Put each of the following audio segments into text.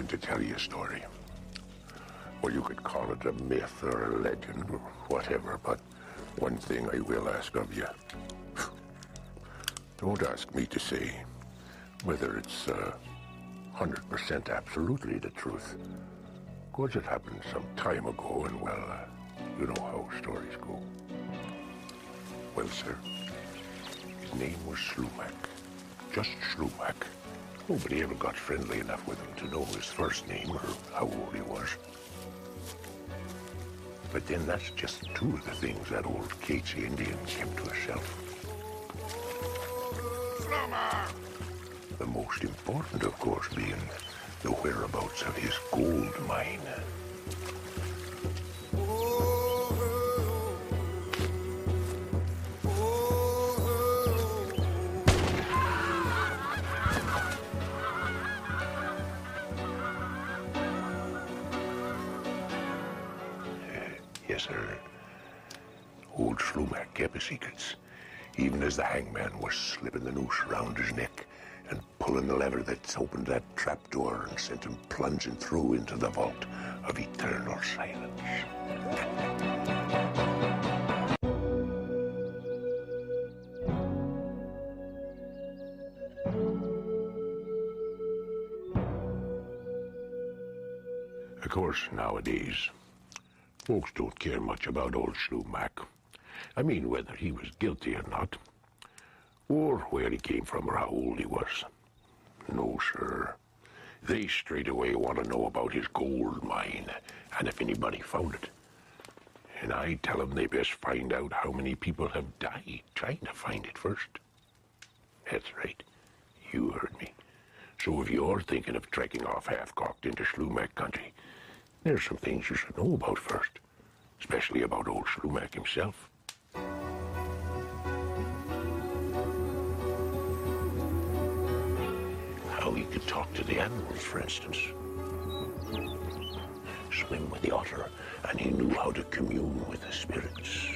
to tell you a story. Well, you could call it a myth or a legend or whatever, but one thing I will ask of you. Don't ask me to say whether it's 100% absolutely the truth. Of course, it happened some time ago, and well, you know how stories go. Well, sir, his name was Slumac. Just Slumac. Nobody ever got friendly enough with him to know his first name or how old he was. But then that's just two of the things that old Casey Indian kept to herself. The most important, of course, being the whereabouts of his gold mine. Yes, sir. Old Slumac kept his secrets, even as the hangman was slipping the noose around his neck and pulling the lever that opened that trapdoor and sent him plunging through into the vault of eternal silence. Of course, nowadays, folks don't care much about old Slumac. I mean, whether he was guilty or not, or where he came from or how old he was. No, sir. They straight away want to know about his gold mine, and if anybody found it. And I tell them they best find out how many people have died trying to find it first. That's right. You heard me. So if you're thinking of trekking off half-cocked into Slumac country, there's some things you should know about first, especially about old Slumac himself. How he could talk to the animals, for instance. Swim with the otter, and he knew how to commune with the spirits.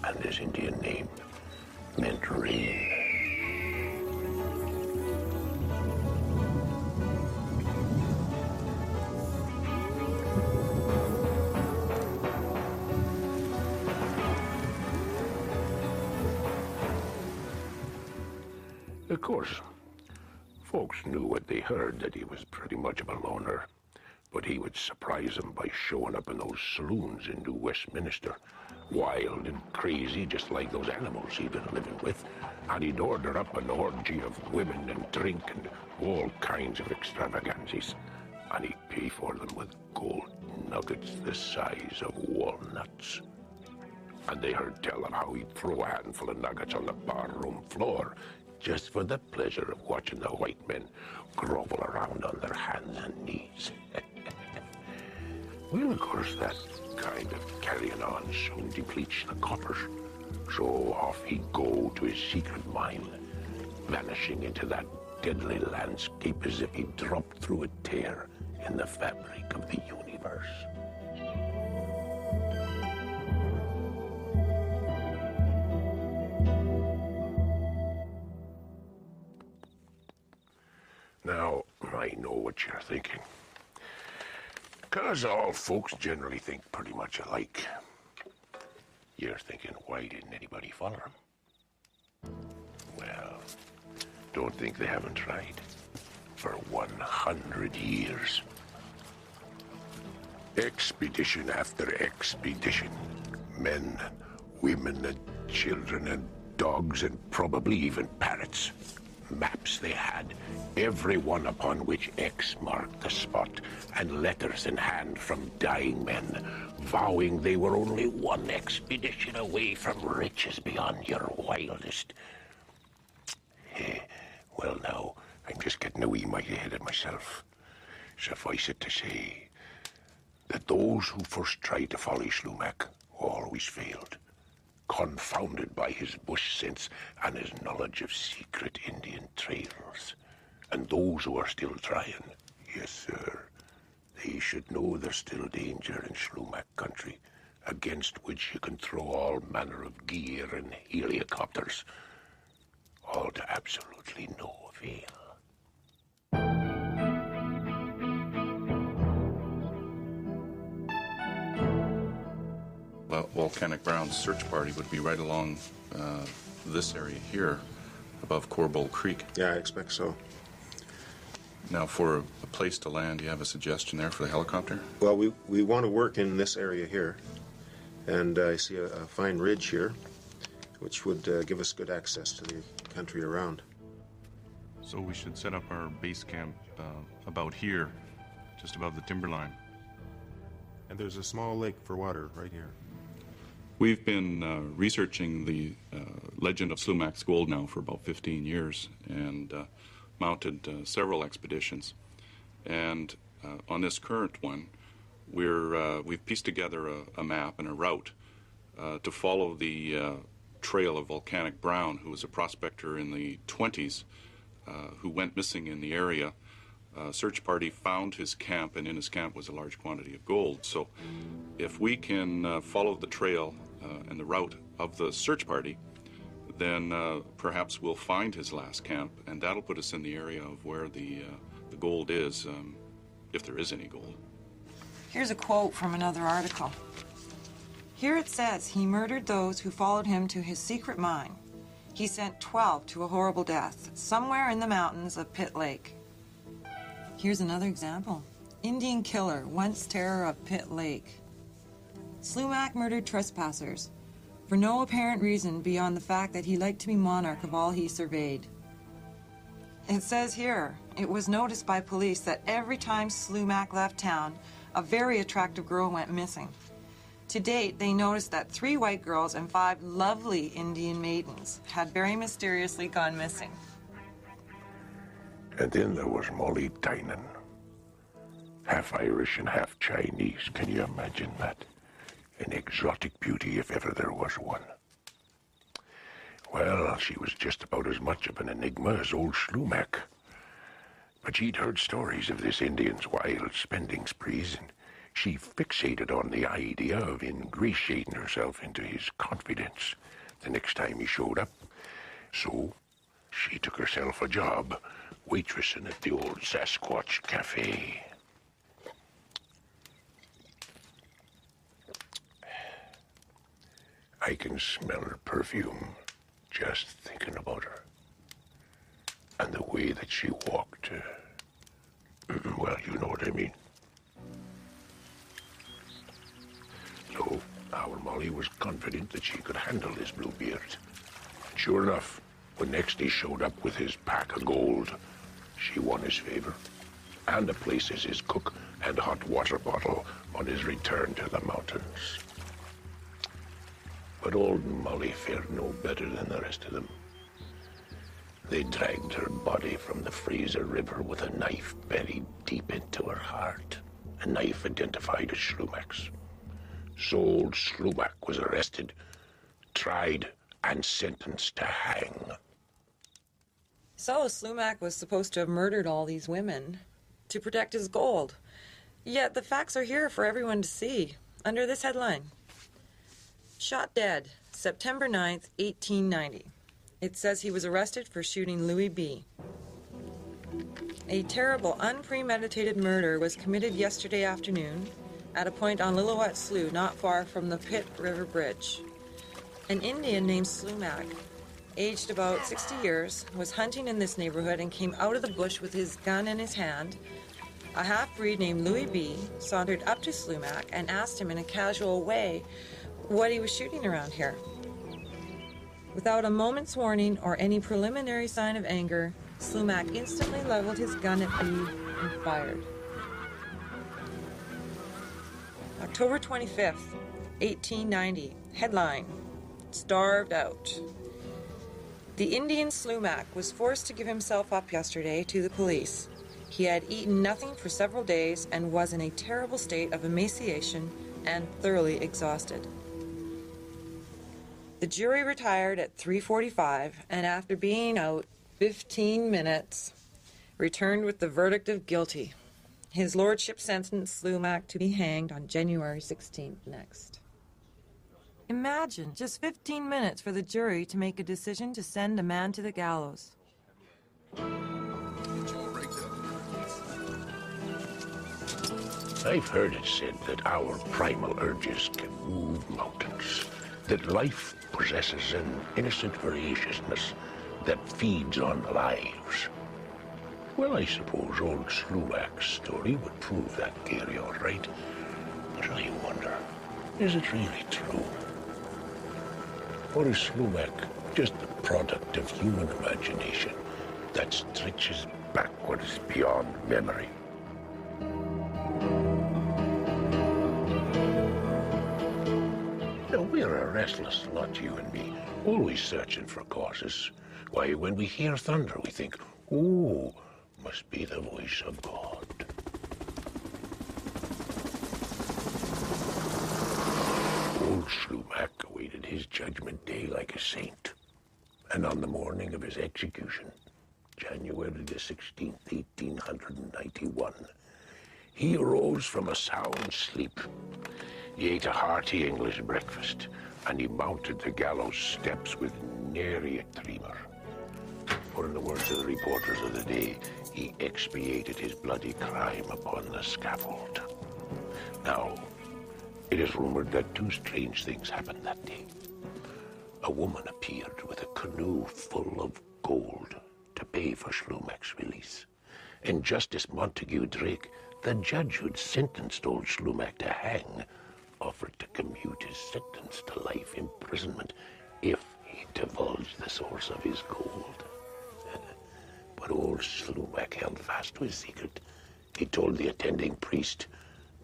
And his Indian name meant rain. Of course, folks knew what they heard, that he was pretty much of a loner, but he would surprise them by showing up in those saloons in New Westminster, wild and crazy, just like those animals he'd been living with, and he'd order up an orgy of women and drink and all kinds of extravagancies, and he'd pay for them with gold nuggets the size of walnuts. And they heard tell of how he'd throw a handful of nuggets on the barroom floor, just for the pleasure of watching the white men grovel around on their hands and knees. Well, of course, that kind of carrying on soon depletes the coppers. So off he'd go to his secret mine, vanishing into that deadly landscape as if he dropped through a tear in the fabric of the universe. Now, I know what you're thinking. 'Cause all folks generally think pretty much alike. You're thinking, why didn't anybody follow him? Well, don't think they haven't tried. For 100 years. Expedition after expedition. Men, women, and children, and dogs, and probably even parrots. Maps they had, every one upon which X marked the spot, and letters in hand from dying men, vowing they were only one expedition away from riches beyond your wildest. Well, now, I'm just getting a wee mite ahead of myself. Suffice it to say that those who first tried to follow Slumac always failed, confounded by his bush sense and his knowledge of secret Indian trails. And those who are still trying, yes, sir, they should know there's still danger in Slumac country, against which you can throw all manner of gear and helicopters. all to absolutely no avail. Volcanic Brown's search party would be right along this area here, above Corbold Creek. Yeah, I expect so. Now, for a place to land, do you have a suggestion there for the helicopter? Well, we want to work in this area here, and I see a fine ridge here, which would give us good access to the country around. So we should set up our base camp about here, just above the timberline. And there's a small lake for water right here. We've been researching the legend of Slumac's gold now for about 15 years and mounted several expeditions. And on this current one, we've pieced together a map and a route to follow the trail of Volcanic Brown, who was a prospector in the 20s who went missing in the area. Search party found his camp, and in his camp was a large quantity of gold. So if we can follow the trail and the route of the search party, then perhaps we'll find his last camp, and that'll put us in the area of where the gold is, if there is any gold. Here's a quote from another article. Here it says, he murdered those who followed him to his secret mine. He sent 12 to a horrible death, somewhere in the mountains of Pitt Lake. Here's another example. Indian killer, once terror of Pitt Lake. Slumac murdered trespassers for no apparent reason beyond the fact that he liked to be monarch of all he surveyed. It says here, it was noticed by police that every time Slumac left town, a very attractive girl went missing. To date, they noticed that 3 white girls and 5 lovely Indian maidens had very mysteriously gone missing. And then there was Molly Tynan. Half Irish and half Chinese. Can you imagine that? An exotic beauty if ever there was one. Well, she was just about as much of an enigma as old Slumac. But she'd heard stories of this Indian's wild spending sprees, and she fixated on the idea of ingratiating herself into his confidence the next time he showed up. So she took herself a job waitressing at the old Sasquatch Cafe. I can smell her perfume just thinking about her. And the way that she walked, well, you know what I mean. So our Molly was confident that she could handle this Bluebeard. And sure enough, when next he showed up with his pack of gold, she won his favor, and a place as his cook and hot water bottle on his return to the mountains. But old Molly fared no better than the rest of them. They dragged her body from the Fraser River with a knife buried deep into her heart, a knife identified as Slumac's. So old Slumac was arrested, tried, and sentenced to hang. So Slumac was supposed to have murdered all these women to protect his gold. Yet the facts are here for everyone to see, under this headline. Shot dead, September 9th, 1890. It says he was arrested for shooting Louis B. A terrible, unpremeditated murder was committed yesterday afternoon at a point on Lillooet Slough, not far from the Pitt River Bridge. An Indian named Slumac, aged about 60 years, was hunting in this neighborhood and came out of the bush with his gun in his hand. A half-breed named Louis B. sauntered up to Slumac and asked him in a casual way what he was shooting around here. Without a moment's warning or any preliminary sign of anger, Slumac instantly leveled his gun at B and fired. October 25th, 1890. Headline, Starved Out. The Indian Slumac was forced to give himself up yesterday to the police. He had eaten nothing for several days and was in a terrible state of emaciation and thoroughly exhausted. The jury retired at 3:45 and after being out 15 minutes, returned with the verdict of guilty. His lordship sentenced Slumac to be hanged on January 16th next. Imagine just 15 minutes for the jury to make a decision to send a man to the gallows. I've heard it said that our primal urges can move mountains, that life possesses an innocent voraciousness that feeds on lives. Well, I suppose old Slumac's story would prove that theory all right. But I wonder, is it really true? Or is Slumac just the product of human imagination that stretches backwards beyond memory? Now, we're a restless lot, you and me, always searching for causes. Why, when we hear thunder, we think, oh, must be the voice of God. Old Slumac awaited his judgment day like a saint. And on the morning of his execution, January the 16th, 1891, he arose from a sound sleep. He ate a hearty English breakfast, and he mounted the gallows steps with nary a tremor. Or in the words of the reporters of the day, he expiated his bloody crime upon the scaffold. Now, it is rumored that two strange things happened that day. A woman appeared with a canoe full of gold to pay for Slumac's release. And Justice Montague Drake, the judge who'd sentenced old Slumac to hang, offered to commute his sentence to life imprisonment if he divulged the source of his gold. But old Slumac held fast to his secret. He told the attending priest,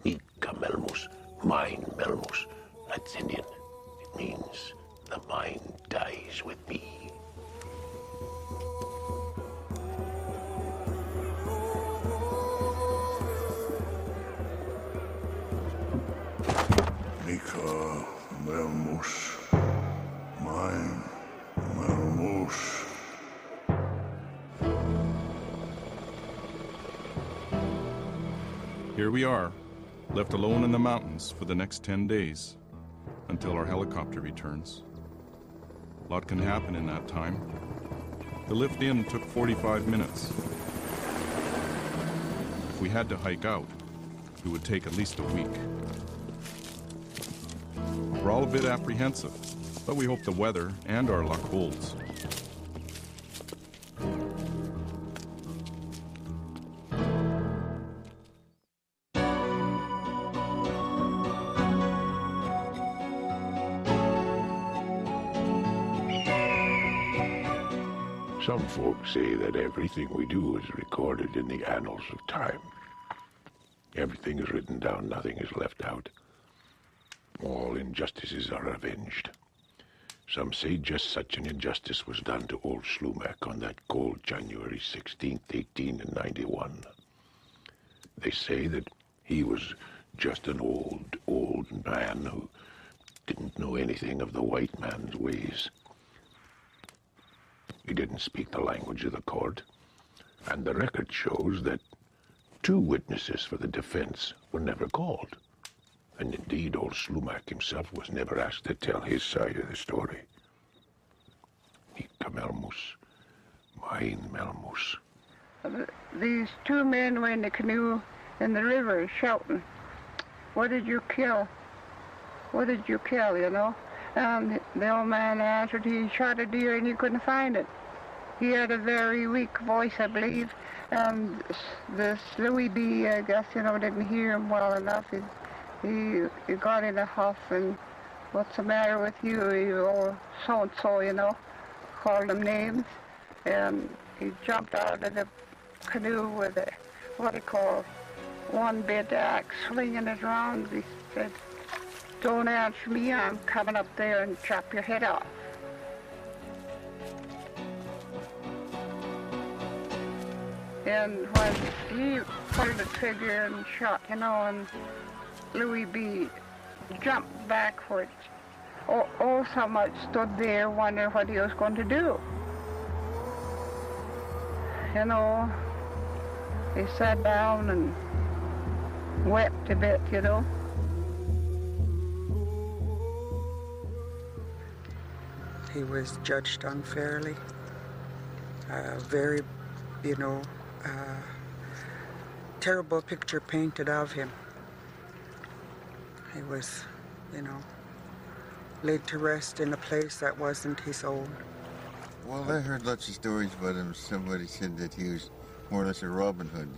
Mika Melmus, mine Melmus. That's Indian. It means the mine dies with me. Mika Melmus, mine Melmus. Here we are, left alone in the mountains for the next 10 days, until our helicopter returns. A lot can happen in that time. The lift in took 45 minutes. If we had to hike out, it would take at least a week. We're all a bit apprehensive, but we hope the weather and our luck holds. Some folks say that everything we do is recorded in the annals of time. Everything is written down, nothing is left out. All injustices are avenged. Some say just such an injustice was done to old Slumac on that cold January 16th, 1891. They say that he was just an old man who didn't know anything of the white man's ways. He didn't speak the language of the court, and the record shows that 2 witnesses for the defense were never called. And indeed, old Slumac himself was never asked to tell his side of the story. Mika Melmus, mine Melmus. These 2 men were in the canoe in the river shouting, "What did you kill? What did you kill?" you know? And the old man answered he shot a deer and he couldn't find it. He had a very weak voice, I believe, and this Louis B., I guess, you know, didn't hear him well enough. He got in a huff and, "What's the matter with you? You so-and-so, you know," called them names. And he jumped out of the canoe with a, what he called, 1-bit axe, swinging it around. He said, "Don't answer me, I'm coming up there and chop your head off." And when he pulled the trigger and shot, you know, and Louis B. jumped backwards, oh, so much stood there wondering what he was going to do. You know, he sat down and wept a bit, you know. he was judged unfairly. Very, terrible picture painted of him. He was, laid to rest in a place that wasn't his own. Well, I heard lots of stories about him. Somebody said that he was more or less a Robin Hood,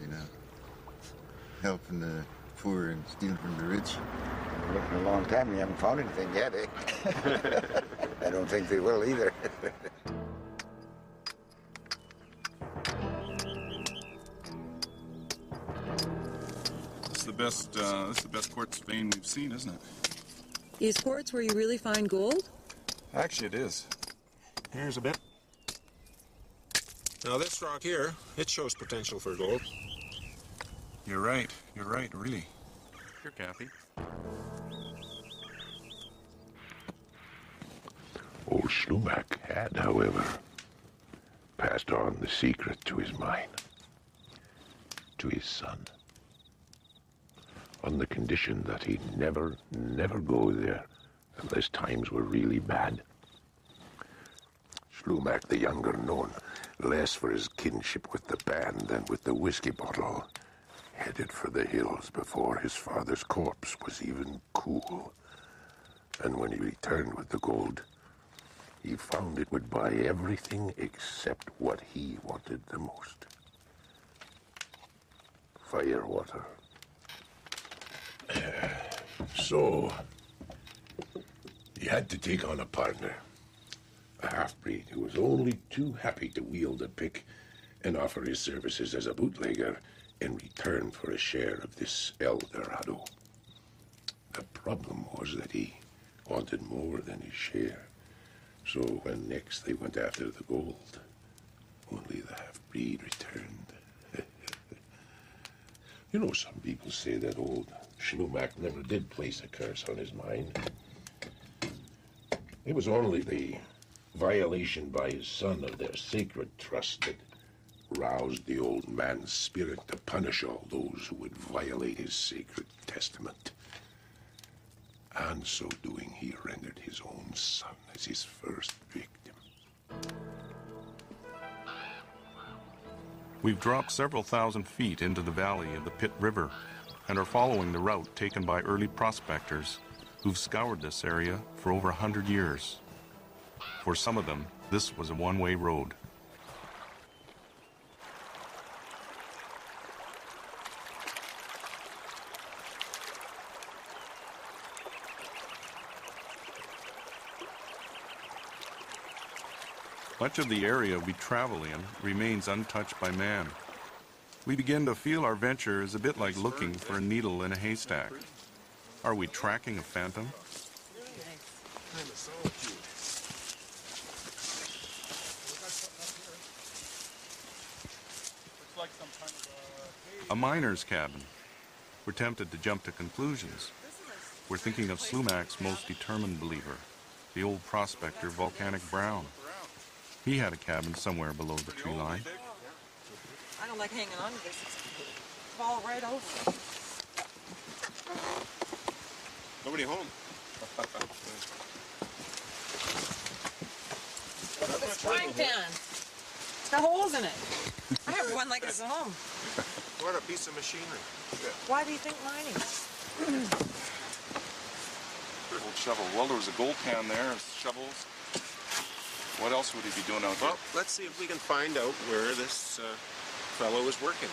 helping the poor and stealing from the rich. We're looking a long time, we haven't found anything yet, eh? I don't think they will either. This is the best quartz vein we've seen, isn't it? Is quartz where you really find gold? Actually, it is. Here's a bit. Now this rock here, it shows potential for gold. You're right, really. Here, Kathy. Old Slumac had, however, passed on the secret to his mine, to his son, on the condition that he'd never go there unless times were really bad. Slumac the younger, known less for his kinship with the band than with the whiskey bottle, headed for the hills before his father's corpse was even cool. And when he returned with the gold, he found it would buy everything except what he wanted the most. Firewater. So, he had to take on a partner. A half-breed who was only too happy to wield a pick and offer his services as a bootlegger in return for a share of this El Dorado. The problem was that he wanted more than his share. So when next they went after the gold, only the half-breed returned. Some people say that old Slumac never did place a curse on his mind. It was only the violation by his son of their sacred trust that roused the old man's spirit to punish all those who would violate his sacred testament. And so doing, he rendered his own son as his first victim. We've dropped several thousand feet into the valley of the Pitt River and are following the route taken by early prospectors who've scoured this area for over 100 years. For some of them, this was a one-way road. Much of the area we travel in remains untouched by man. We begin to feel our venture is a bit like looking for a needle in a haystack. Are we tracking a phantom? A miner's cabin. We're tempted to jump to conclusions. We're thinking of Slumac's most determined believer, the old prospector Volcanic Brown. He had a cabin somewhere below the tree line. I don't like hanging on to this. Fall right over. Nobody home. Look at this frying pan. It's got holes in it. I have one like this at home. What a piece of machinery. Why do you think mining? Old shovel. Well, there was a gold pan there, shovels. What else would he be doing out there? Well, let's see if we can find out where this fellow is working.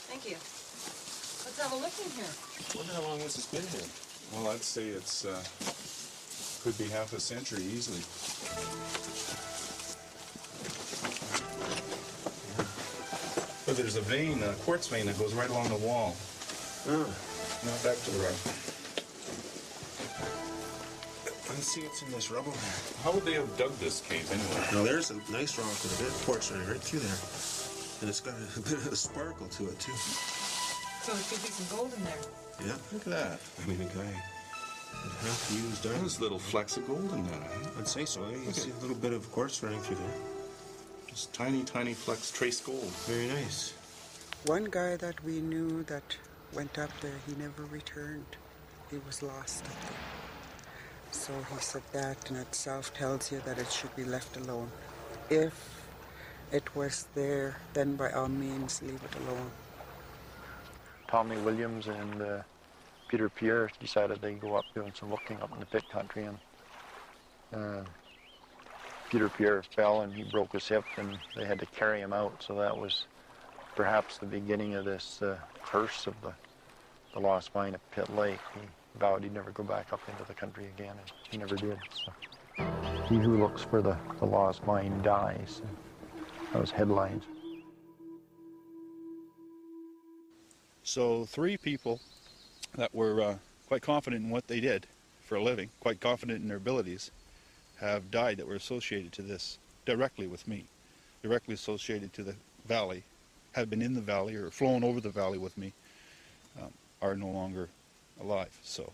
Thank you. Let's have a look in here. I wonder how long has this been here? Well, I'd say it's could be half a century easily. But there's a vein, a quartz vein that goes right along the wall. Oh. Now back to the rock. Let's see what's in this rubble here. How would they have dug this cave anyway? Now there's a nice rock with a bit of quartz right through there. And it's got a bit of a sparkle to it too. So there could be some gold in there. Yeah, look at that. I mean, the guy half used diamond. There's little flecks of gold in that, eh? I'd say so. You see a little bit of quartz running through there. Just tiny, tiny flecks, trace gold. Very nice. One guy that we knew that went up there, he never returned. He was lost up there. So he said that in itself tells you that it should be left alone. If it was there, then by all means leave it alone. Tommy Williams and Peter Pierre decided they'd go up doing some looking up in the pit country, and Peter Pierre fell and he broke his hip, and they had to carry him out. So that was perhaps the beginning of this curse of the lost mine at Pitt Lake. He vowed he'd never go back up into the country again, and he never did. So, he who looks for the lost mine dies. And that was headlines. So 3 people that were quite confident in what they did for a living, quite confident in their abilities, have died that were associated to this directly with me, directly associated to the valley, have been in the valley or flown over the valley with me, are no longer alive. So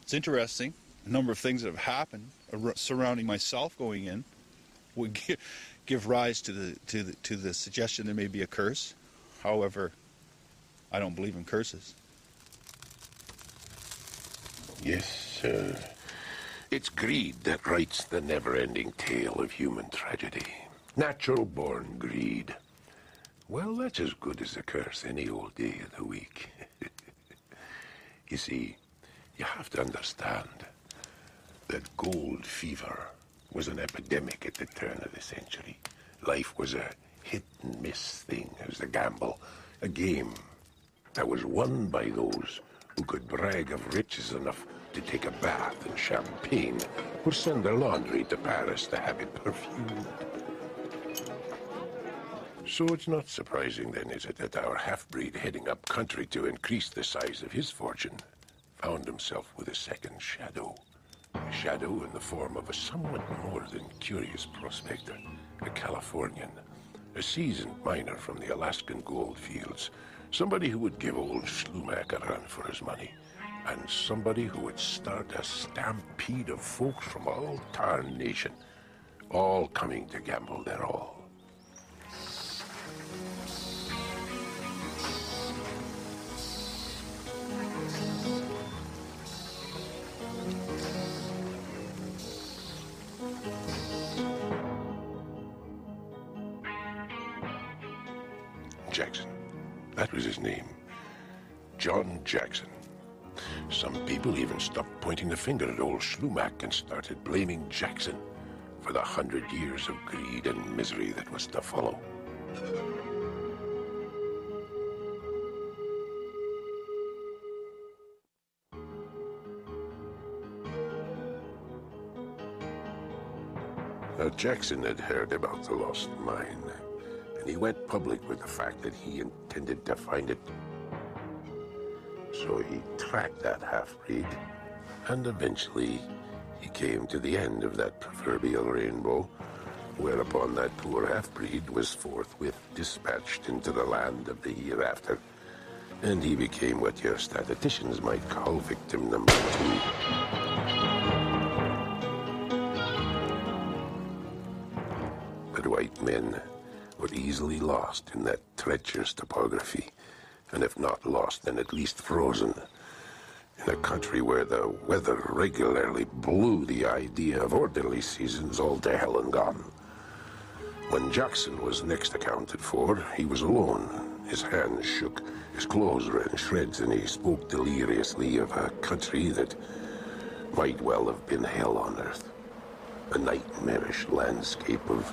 it's interesting. A number of things that have happened surrounding myself going in would give rise to the suggestion there may be a curse. However, I don't believe in curses. Yes, it's greed that writes the never-ending tale of human tragedy. Natural-born greed. Well, that's as good as a curse any old day of the week. You see, you have to understand that gold fever was an epidemic at the turn of the century. Life was a hit-and-miss thing. It was a gamble, a game that was won by those who could brag of riches enough to take a bath in champagne or send their laundry to Paris to have it perfumed. So it's not surprising then, is it, that our half-breed heading up country to increase the size of his fortune found himself with a second shadow. A shadow in the form of a somewhat more than curious prospector, a Californian, a seasoned miner from the Alaskan gold fields, somebody who would give old Schlumack a run for his money, and somebody who would start a stampede of folks from all tarn nation, all coming to gamble their all. Jackson. That was his name. John Jackson. Some people even stopped pointing the finger at old Schlumack and started blaming Jackson for the 100 years of greed and misery that was to follow. Now, Jackson had heard about the lost mine, and he went public with the fact that he intended to find it. So he tracked that half-breed, and eventually he came to the end of that proverbial rainbow, whereupon that poor half-breed was forthwith dispatched into the land of the hereafter, and he became what your statisticians might call victim number 2. But white men were easily lost in that treacherous topography, and if not lost, then at least frozen, in a country where the weather regularly blew the idea of orderly seasons all to hell and gone. When Jackson was next accounted for, he was alone. His hands shook, his clothes were in shreds, and he spoke deliriously of a country that might well have been hell on earth. A nightmarish landscape of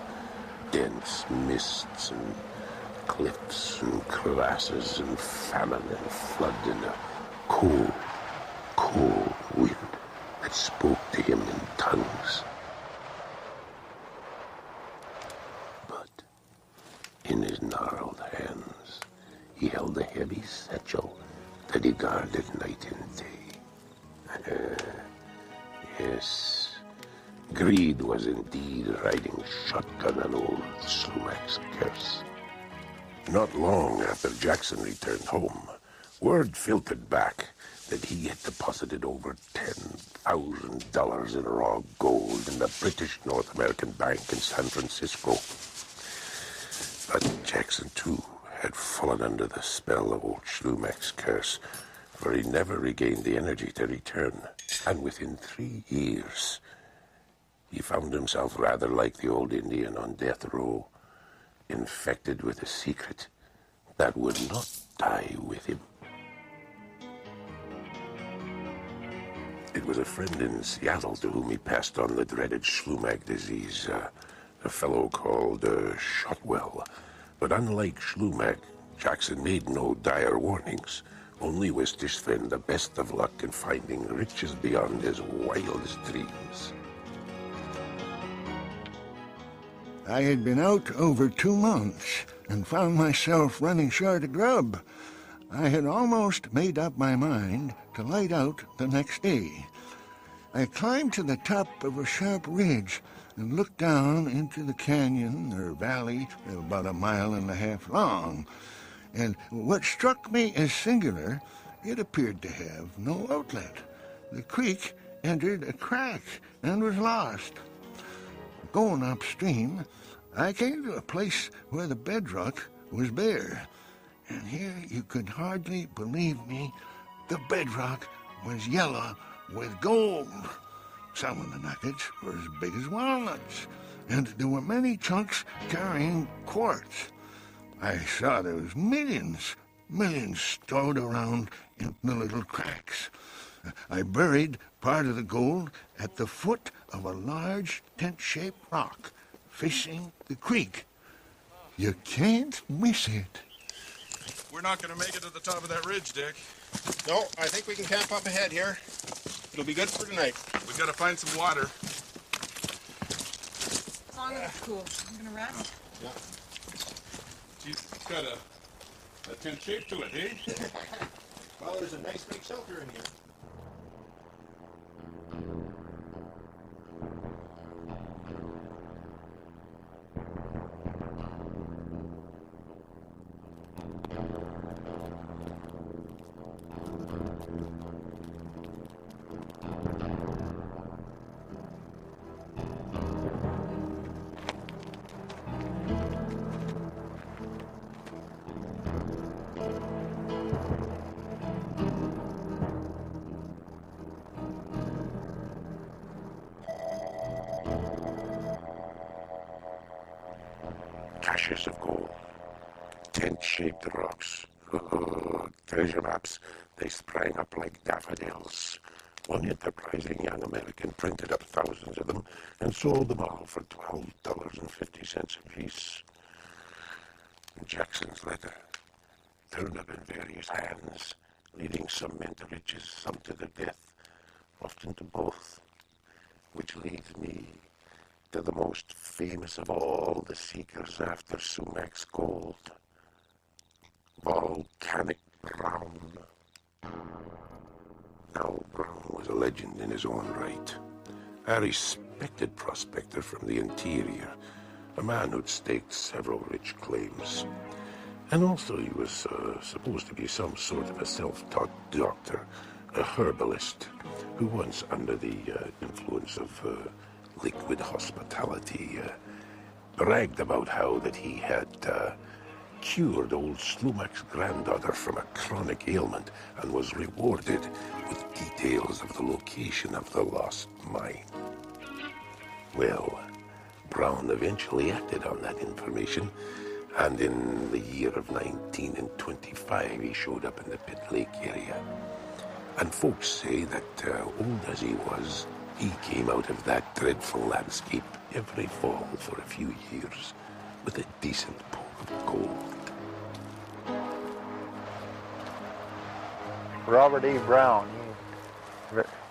dense mists and cliffs and crevasses and famine and flood and a cold, cold wind that spoke to him in tongues. But in his gnarled hands, he held a heavy satchel that he guarded night and day. Yes, greed was indeed riding shotgun on old Schlumack's curse. Not long after Jackson returned home, word filtered back that he had deposited over $10,000 in raw gold in the British North American Bank in San Francisco. But Jackson, too, had fallen under the spell of old Schlumack's curse, for he never regained the energy to return. And within 3 years, he found himself rather like the old Indian on death row, infected with a secret that would not die with him. It was a friend in Seattle to whom he passed on the dreaded Schlumack disease, a fellow called Shotwell. But unlike Schlumack, Jackson made no dire warnings, only wished his friend the best of luck in finding riches beyond his wildest dreams. I had been out over 2 months and found myself running short of grub. I had almost made up my mind to light out the next day. I climbed to the top of a sharp ridge and looked down into the canyon or valley about 1.5 miles long. And what struck me as singular, it appeared to have no outlet. The creek entered a crack and was lost. Going upstream, I came to a place where the bedrock was bare. And here you could hardly believe me, the bedrock was yellow with gold. Some of the nuggets were as big as walnuts, and there were many chunks carrying quartz. I saw there was millions stowed around in the little cracks. I buried part of the gold at the foot of a large tent-shaped rock facing the creek. You can't miss it. We're not going to make it to the top of that ridge, Dick. No, I think we can camp up ahead here. It'll be good for tonight. We've got to find some water. As long as it's cool. I'm gonna rest. Yeah. Geez, it's got a tent shape to it, eh? Well, there's a nice big shelter in here. Caches of gold, tent-shaped rocks, treasure maps. They sprang up like daffodils. One enterprising young American printed up thousands of them and sold them all for $12.50 apiece. Jackson's letter turned up in various hands, leading some men to riches, some to their death, often to both, which leads me to the most famous of all the seekers after Sumac gold, Volcanic Brown. Now, Brown was a legend in his own right, a respected prospector from the interior, a man who'd staked several rich claims. And also he was supposed to be some sort of a self-taught doctor, a herbalist, who once, under the influence of liquid hospitality, bragged about how that he had cured old Slumac's granddaughter from a chronic ailment and was rewarded with details of the location of the lost mine. Well, Brown eventually acted on that information, and in the year of 1925 he showed up in the Pit Lake area. And folks say that, old as he was, he came out of that dreadful landscape every fall for a few years with a decent pool of gold. Robert A. Brown,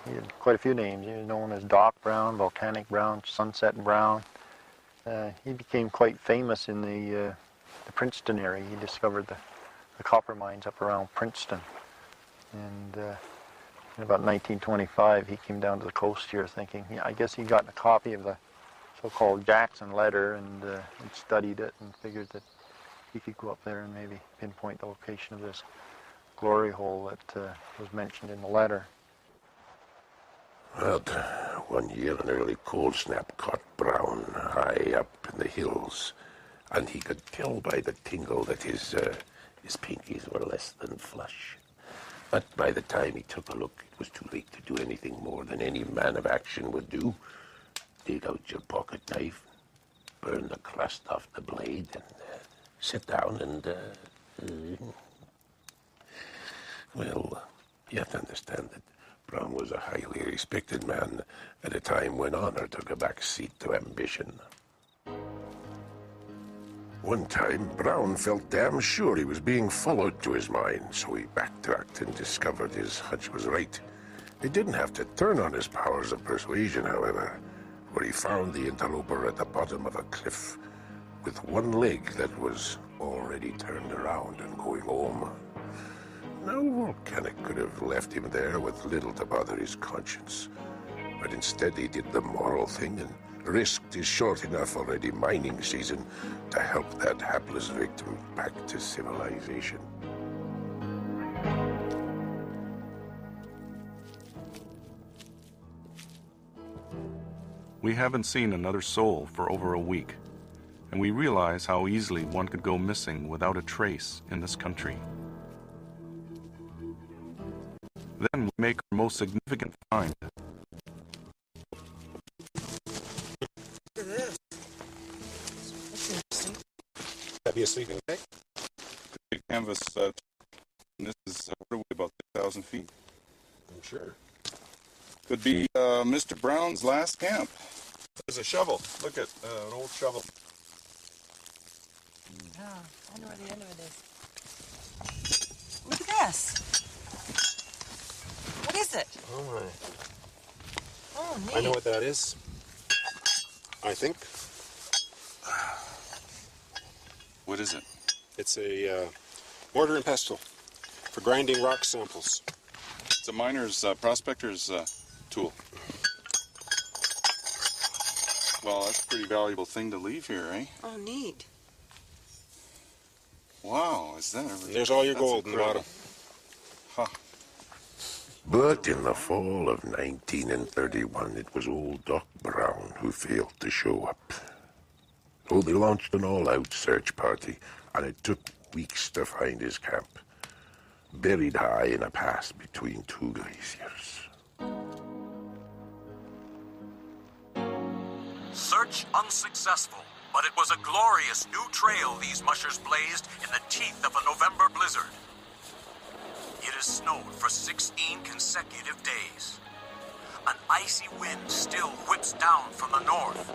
he had quite a few names. He was known as Doc Brown, Volcanic Brown, Sunset Brown. He became quite famous in the Princeton area. He discovered the copper mines up around Princeton. And in about 1925, he came down to the coast here thinking, I guess he'd gotten a copy of the so-called Jackson letter and he'd studied it and figured that he could go up there and maybe pinpoint the location of this glory hole that was mentioned in the letter. Well, one year an early cold snap caught Brown high up in the hills, and he could tell by the tingle that his pinkies were less than flush. But by the time he took a look, it was too late to do anything more than any man of action would do. Dig out your pocket knife, burn the crust off the blade, and sit down and, well, you have to understand that Brown was a highly respected man at a time when honor took a back seat to ambition. One time, Brown felt damn sure he was being followed to his mine, so he backtracked and discovered his hunch was right. He didn't have to turn on his powers of persuasion, however, where he found the interloper at the bottom of a cliff, with one leg that was already turned around and going home. Now, Volcanic could have left him there with little to bother his conscience, but instead he did the moral thing and risked his short enough already mining season to help that hapless victim back to civilization. We haven't seen another soul for over a week, and we realize how easily one could go missing without a trace in this country. Then we make our most significant find. Look at this. That's interesting. That'd be a sleeping bag? Big canvas, this is probably about 6,000 feet. I'm sure. Could be Mr. Brown's last camp. There's a shovel. Look at an old shovel. Oh, I wonder where the end of it is. Look at this. What is it? Oh, my. Oh, neat. I know what that is. I think. What is it? It's a mortar and pestle for grinding rock samples. It's a miner's, prospector's tool. Well, that's a pretty valuable thing to leave here, eh? Oh, neat. Wow, is that everything? There's all your gold in the bottom. Huh. But in the fall of 1931, it was old Doc Brown who failed to show up. Oh, they launched an all-out search party, and it took weeks to find his camp, buried high in a pass between two glaciers. Search unsuccessful, but it was a glorious new trail these mushers blazed in the teeth of a November blizzard. It has snowed for 16 consecutive days. An icy wind still whips down from the north.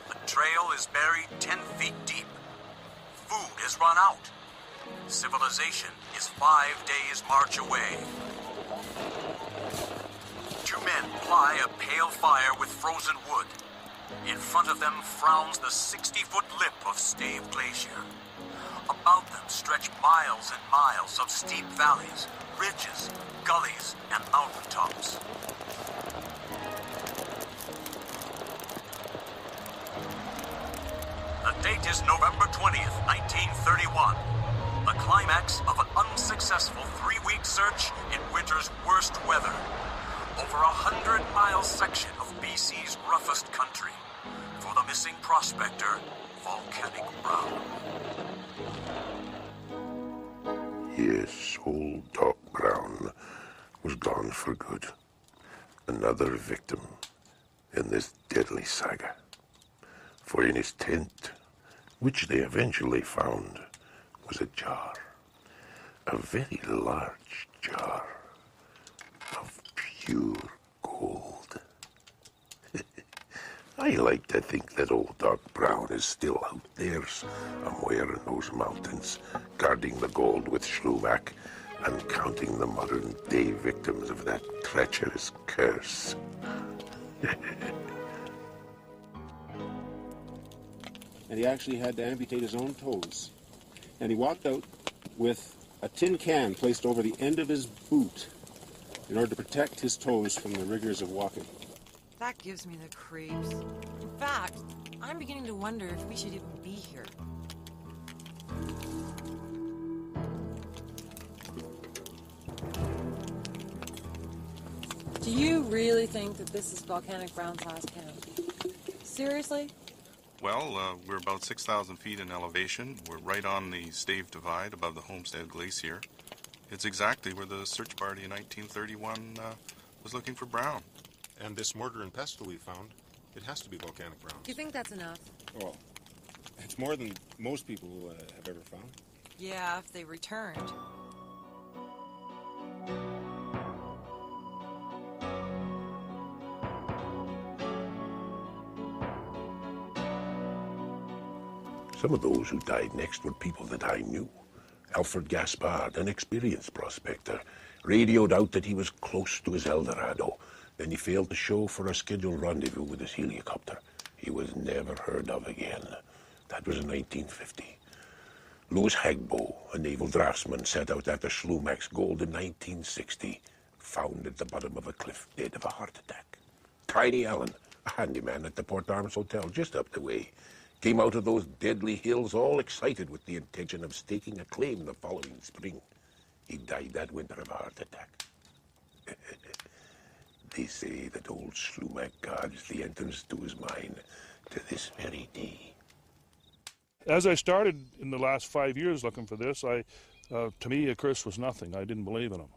The trail is buried 10 feet deep. Food has run out. Civilization is 5 days' march away. Two men ply a pale fire with frozen wood. In front of them frowns the 60-foot lip of Stave Glacier. About them stretch miles and miles of steep valleys, ridges, gullies, and mountaintops. The date is November 20th, 1931. The climax of an unsuccessful 3-week search in winter's worst weather. Over a 100-mile section of BC's roughest country. For the missing prospector, Volcanic Brown. Yes, old Doc Brown was gone for good. Another victim in this deadly saga. For in his tent, which they eventually found, was a jar. A very large jar of pure gold. I like to think that old Doc Brown is still out there somewhere in those mountains, guarding the gold with Schlumack and counting the modern-day victims of that treacherous curse. And he actually had to amputate his own toes. And he walked out with a tin can placed over the end of his boot in order to protect his toes from the rigors of walking. That gives me the creeps. In fact, I'm beginning to wonder if we should even be here. Do you really think that this is Volcanic Brown's last camp? Seriously? Well, we're about 6,000 feet in elevation. We're right on the Stave Divide above the Homestead Glacier. It's exactly where the search party in 1931 was looking for Brown. And this mortar and pestle we found, it has to be volcanic Brown. Do you think that's enough? Well, it's more than most people have ever found. Yeah, if they returned. Some of those who died next were people that I knew. Alfred Gaspard, an experienced prospector, radioed out that he was close to his El Dorado. Then he failed to show for a scheduled rendezvous with his helicopter. He was never heard of again. That was in 1950. Louis Hagbo, a naval draftsman, set out after Slumac's gold in 1960, found at the bottom of a cliff, dead of a heart attack. Tiny Allen, a handyman at the Port Arms Hotel just up the way, came out of those deadly hills all excited with the intention of staking a claim the following spring. He died that winter of a heart attack. They say that old Slumac guards the entrance to his mine to this very day. As I started in the last 5 years looking for this, to me a curse was nothing. I didn't believe in them.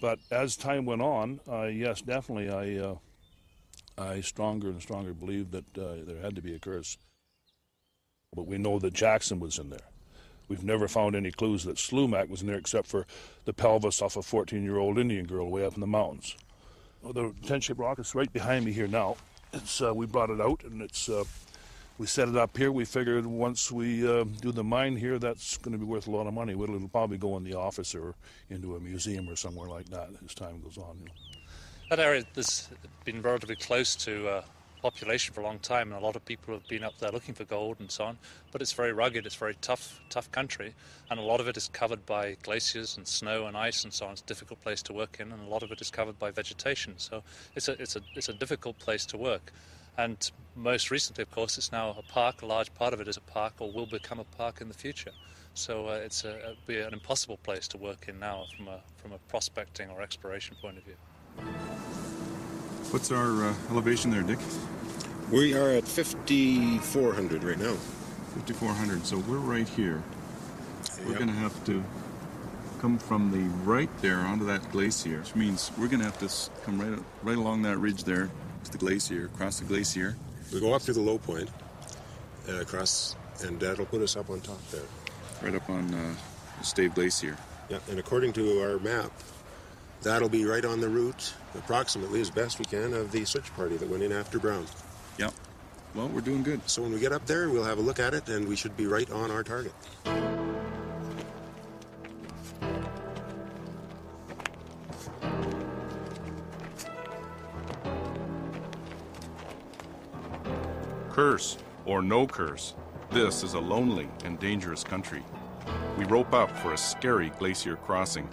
But as time went on, yes, definitely, I stronger and stronger believed that there had to be a curse. But we know that Jackson was in there. We've never found any clues that Slumac was in there except for the pelvis off a 14-year-old Indian girl way up in the mountains. Well, the tent-shaped rock is right behind me here now. We brought it out, and we set it up here. We figured once we do the mine here, that's going to be worth a lot of money. It'll probably go in the office or into a museum or somewhere like that as time goes on. That area has been relatively close to population for a long time, and a lot of people have been up there looking for gold and so on, but it's very rugged, it's very tough country, and a lot of it is covered by glaciers and snow and ice and so on. It's a difficult place to work in, and a lot of it is covered by vegetation, so it's a difficult place to work. And most recently, of course, it's now a park. A large part of it is a park, or will become a park in the future. So it'll be an impossible place to work in now from a prospecting or exploration point of view. What's our elevation there, Dick? We are at 5,400 right now. 5,400, so we're right here. We're going to have to come from the right there onto that glacier, which means we're going to have to come right along that ridge there to the glacier, across the glacier. We go up through the low point, across, and that'll put us up on top there. Right up on the Stave Glacier. Yeah, and according to our map, that'll be right on the route, approximately as best we can, of the search party that went in after Brown. Yep. Well, we're doing good. So when we get up there, we'll have a look at it, and we should be right on our target. Curse or no curse, this is a lonely and dangerous country. We rope up for a scary glacier crossing.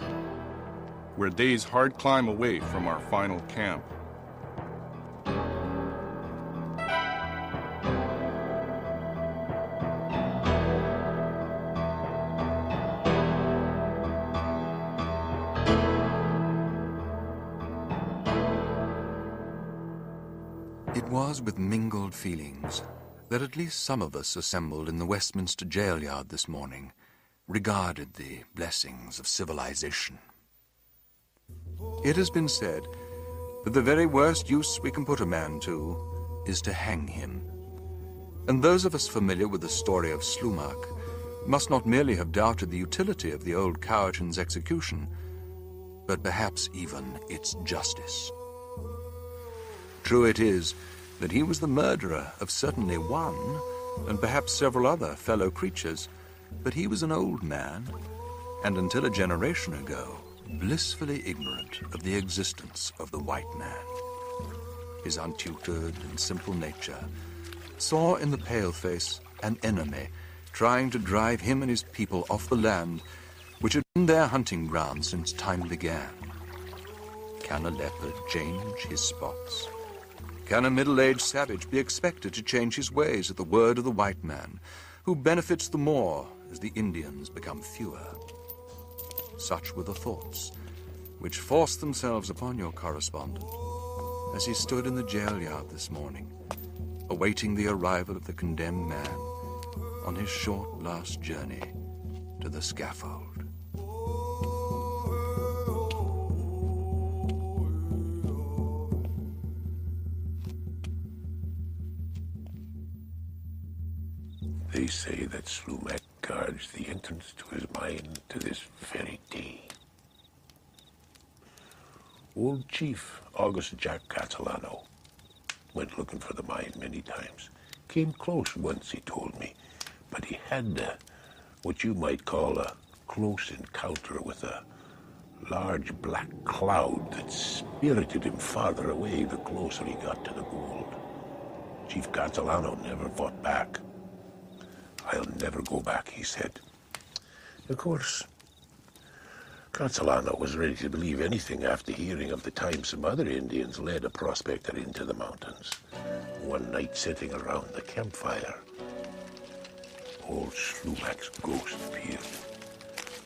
We're a day's hard climb away from our final camp. It was with mingled feelings that at least some of us assembled in the Westminster jail yard this morning regarded the blessings of civilization. It has been said that the very worst use we can put a man to is to hang him. And those of us familiar with the story of Slumac must not merely have doubted the utility of the old Cowichan's execution, but perhaps even its justice. True it is that he was the murderer of certainly one, and perhaps several other fellow creatures, but he was an old man, and until a generation ago, blissfully ignorant of the existence of the white man. His untutored and simple nature saw in the paleface an enemy trying to drive him and his people off the land which had been their hunting ground since time began. Can a leopard change his spots? Can a middle-aged savage be expected to change his ways at the word of the white man, who benefits the more as the Indians become fewer? Such were the thoughts which forced themselves upon your correspondent as he stood in the jail yard this morning, awaiting the arrival of the condemned man on his short last journey to the scaffold. They say that Slumac guards the entrance to his mine to this very day. Old Chief August Jack Catalano went looking for the mine many times. Came close once, he told me, but he had what you might call a close encounter with a large black cloud that spirited him farther away the closer he got to the gold. Chief Catalano never fought back. I'll never go back, he said. Of course, Catalano was ready to believe anything after hearing of the time some other Indians led a prospector into the mountains. One night, sitting around the campfire, old Slumac's ghost appeared.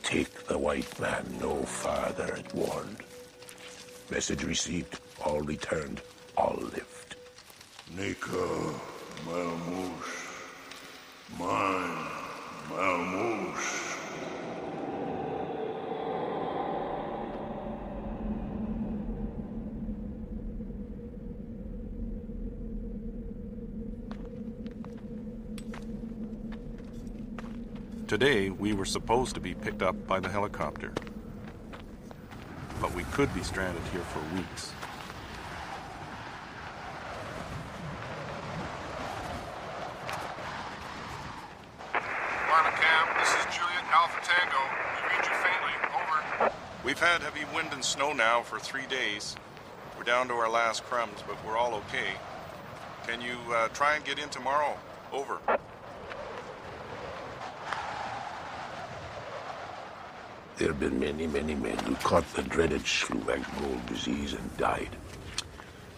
Take the white man no farther, it warned. Message received, all returned, all lived. Nika Malmus, mine Malmus. Today, we were supposed to be picked up by the helicopter, but we could be stranded here for weeks. Lima Camp, this is Juliet Alpha Tango. We read you faintly. Over. We've had heavy wind and snow now for 3 days. We're down to our last crumbs, but we're all okay. Can you try and get in tomorrow? Over. There have been many, many men who caught the dreaded Slumac gold disease and died.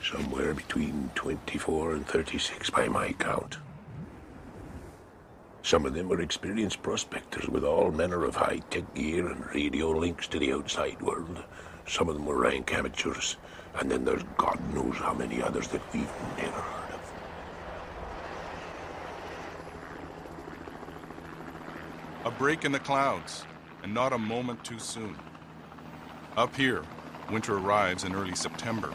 Somewhere between 24 and 36 by my count. Some of them were experienced prospectors with all manner of high-tech gear and radio links to the outside world. Some of them were rank amateurs, and then there's God knows how many others that we've never heard of. A break in the clouds, and not a moment too soon. Up here, winter arrives in early September.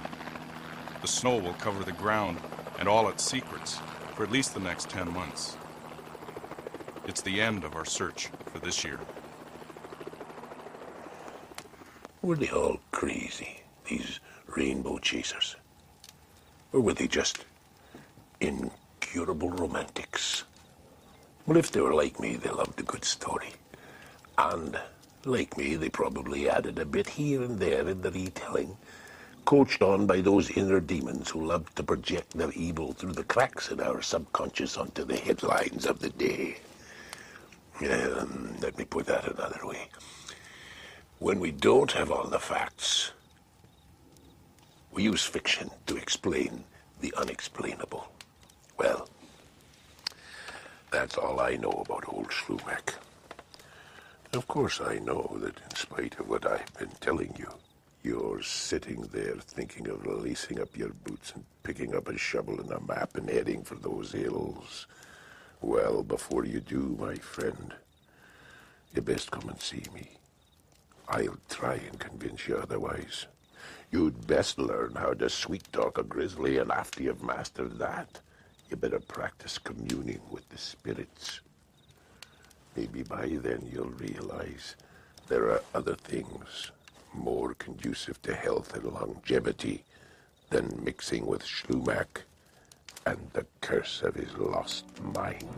The snow will cover the ground and all its secrets for at least the next 10 months. It's the end of our search for this year. Were they all crazy, these rainbow chasers? Or were they just incurable romantics? Well, if they were like me, they loved a good story. And, like me, they probably added a bit here and there in the retelling, coached on by those inner demons who loved to project their evil through the cracks in our subconscious onto the headlines of the day. Let me put that another way. When we don't have all the facts, we use fiction to explain the unexplainable. Well, that's all I know about old Slumac. Of course I know that in spite of what I've been telling you, you're sitting there thinking of lacing up your boots and picking up a shovel and a map and heading for those hills. Well, before you do, my friend, you best come and see me. I'll try and convince you otherwise. You'd best learn how to sweet-talk a grizzly, and after you've mastered that, you better practice communing with the spirits. Maybe by then you'll realize there are other things more conducive to health and longevity than mixing with Slumac and the curse of his lost mine.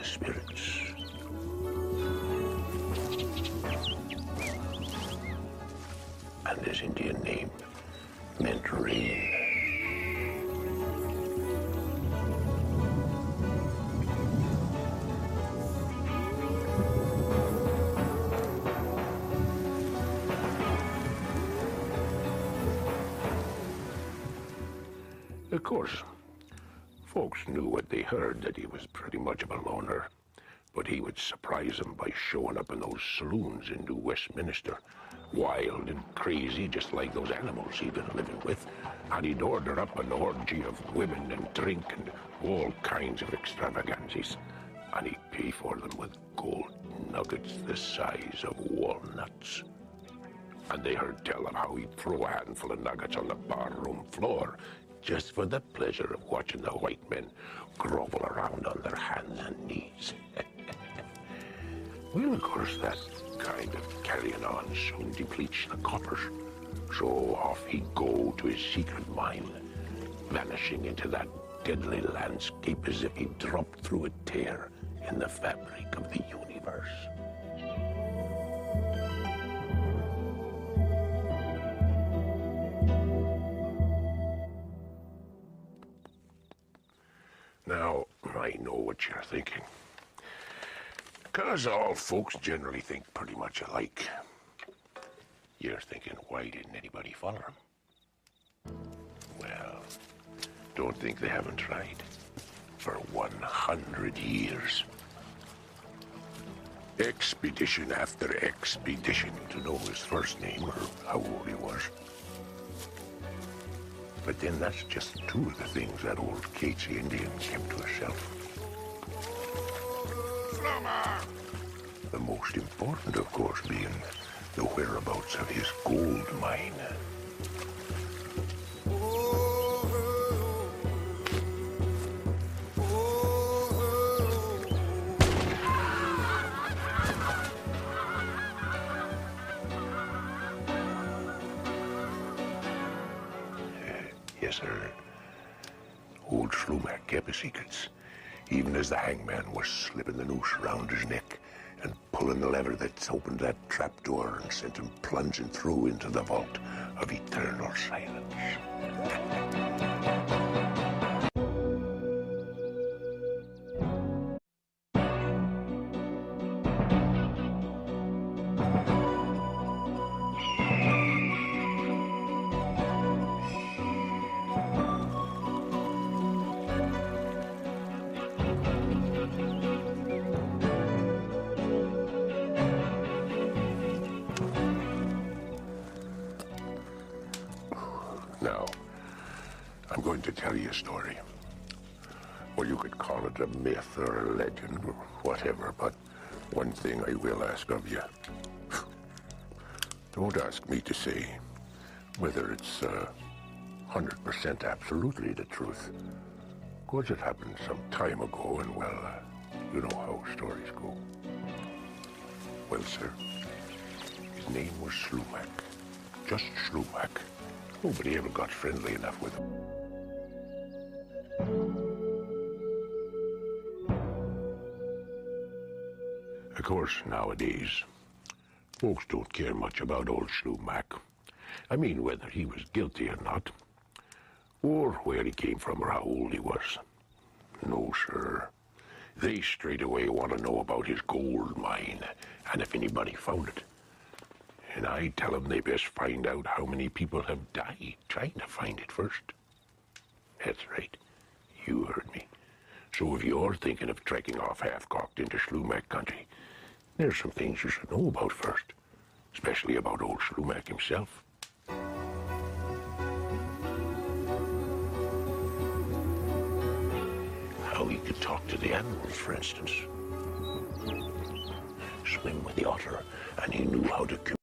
spirits. And his Indian name meant rain. Of course, folks knew what they heard, that he was pretty much of a loner. But he would surprise them by showing up in those saloons in New Westminster, wild and crazy, just like those animals he'd been living with. And he'd order up an orgy of women and drink and all kinds of extravagancies. And he'd pay for them with gold nuggets the size of walnuts. And they heard tell of how he'd throw a handful of nuggets on the barroom floor just for the pleasure of watching the white men grovel around on their hands and knees. Well, of course, that kind of carrying on soon depletes the coppers. So off he'd go to his secret mine, vanishing into that deadly landscape as if he'd dropped through a tear in the fabric of the universe. Now, I know what you're thinking. 'Cause all folks generally think pretty much alike. You're thinking, why didn't anybody follow him? Well, don't think they haven't tried. For 100 years. Expedition after expedition to know his first name or how old he was. But then that's just two of the things that old Casey Indian kept to herself. The most important, of course, being the whereabouts of his gold mine. Yes, sir. Old Slumac kept his secrets, even as the hangman was slipping the noose around his neck and pulling the lever that opened that trapdoor and sent him plunging through into the vault of eternal silence. Now, I'm going to tell you a story. Well, you could call it a myth or a legend or whatever, but one thing I will ask of you. Don't ask me to say whether it's 100% absolutely the truth. Of course, it happened some time ago, and well, you know how stories go. Well, sir, his name was Slumac. Just Slumac. Nobody ever got friendly enough with him. Of course, nowadays, folks don't care much about old Slumac. I mean, whether he was guilty or not, or where he came from or how old he was. No, sir. They straight away want to know about his gold mine, and if anybody found it. And I tell them they best find out how many people have died trying to find it first. That's right. You heard me. So if you're thinking of trekking off half-cocked into Slumac country, there's some things you should know about first, especially about old Slumac himself. How he could talk to the animals, for instance. Swim with the otter, and he knew how to